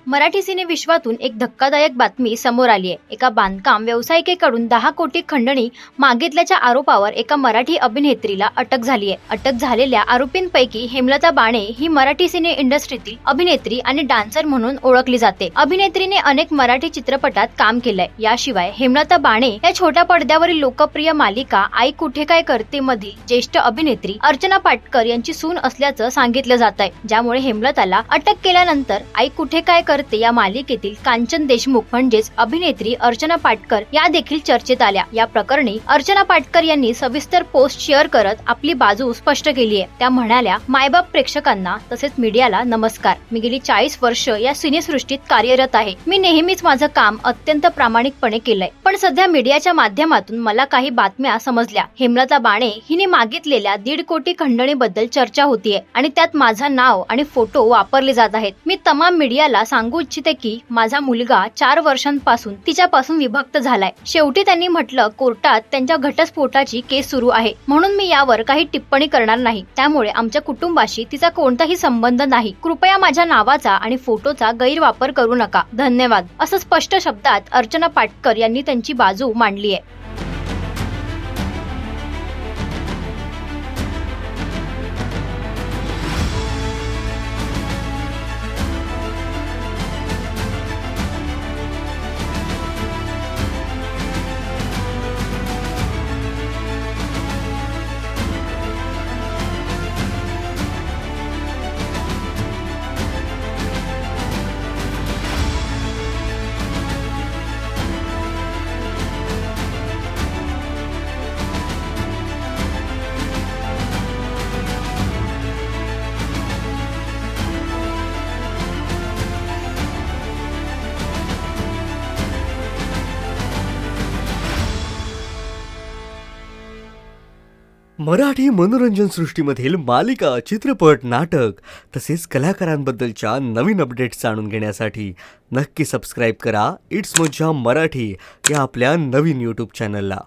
मराठी सिने विश्वातून एक धक्कादायक बातमी समोर आली आहे। एका बांधकाम व्यावसायिकेकडून 10 कोटी खंडणी मागितल्याच्या आरोपावर एका मराठी अभिनेत्रीला अटक झाली आहे। अटक झालेल्या आरोपींपैकी हेमलता बाणे ही मराठी सिने इंडस्ट्रीतील अभिनेत्री आणि डान्सर म्हणून ओळखली जाते। अभिनेत्रीने अनेक मराठी चित्रपटात काम केलंय। याशिवाय हेमलता बाणे या छोट्या पडद्यावरील लोकप्रिय मालिका आई कुठे काय करते मधील ज्येष्ठ अभिनेत्री अर्चना पाटकर यांची सून असल्याचं सांगितलं जात आहे। ज्यामुळे हेमलताला अटक केल्यानंतर आई कुठे काय करते या मालिकेतील कांचन देशमुख म्हणजेच अभिनेत्री अर्चना पाटकर या देखील चर्चेत आल्या। या प्रकरणी अर्चना पाटकर यांनी सविस्तर पोस्ट शेअर करत आपली बाजू स्पष्ट केली आहे। त्या म्हणाल्या, मायबाप प्रेक्षकांना तसेच मीडियाला नमस्कार। मी गेली 40 वर्ष या सिनेसृष्टीत कार्यरत आहे। मी नेहमीच माझं काम अत्यंत प्रामाणिकपणे केलंय, पण सध्या मीडियाच्या माध्यमातून मला काही बातम्या समजल्या। हेमलता बाणे हिने मागितलेल्या 1.5 कोटी खंडणीबद्दल चर्चा होतीये आणि त्यात माझं नाव आणि फोटो वापरले जात आहेत। मी तमाम मीडियाला सांगू इच्छिते की माझा मुलगा 4 वर्षांपासून तिच्यापासून विभक्त झालाय। शेवटी त्यांनी म्हटलं, कोर्टात त्यांच्या घटस्फोटाची केस सुरू आहे, म्हणून मी यावर काही टिप्पणी करणार नाही। त्यामुळे आमच्या कुटुंबाशी तिचा कोणताही संबंध नाही। कृपया माझ्या नावाचा आणि फोटोचा गैरवापर करू नका। धन्यवाद, असं स्पष्ट शब्दात अर्चना पाटकर यांनी त्यांची बाजू मांडली आहे। मराठी मनोरंजन सृष्टीमधील मालिका, चित्रपट, नाटक तसेच कलाकारांबद्दलच्या नवीन अपडेट्स जाणून घेण्यासाठी नक्की सबस्क्राईब करा इट्स मज्जा मराठी या आपल्या नवीन YouTube चॅनलला।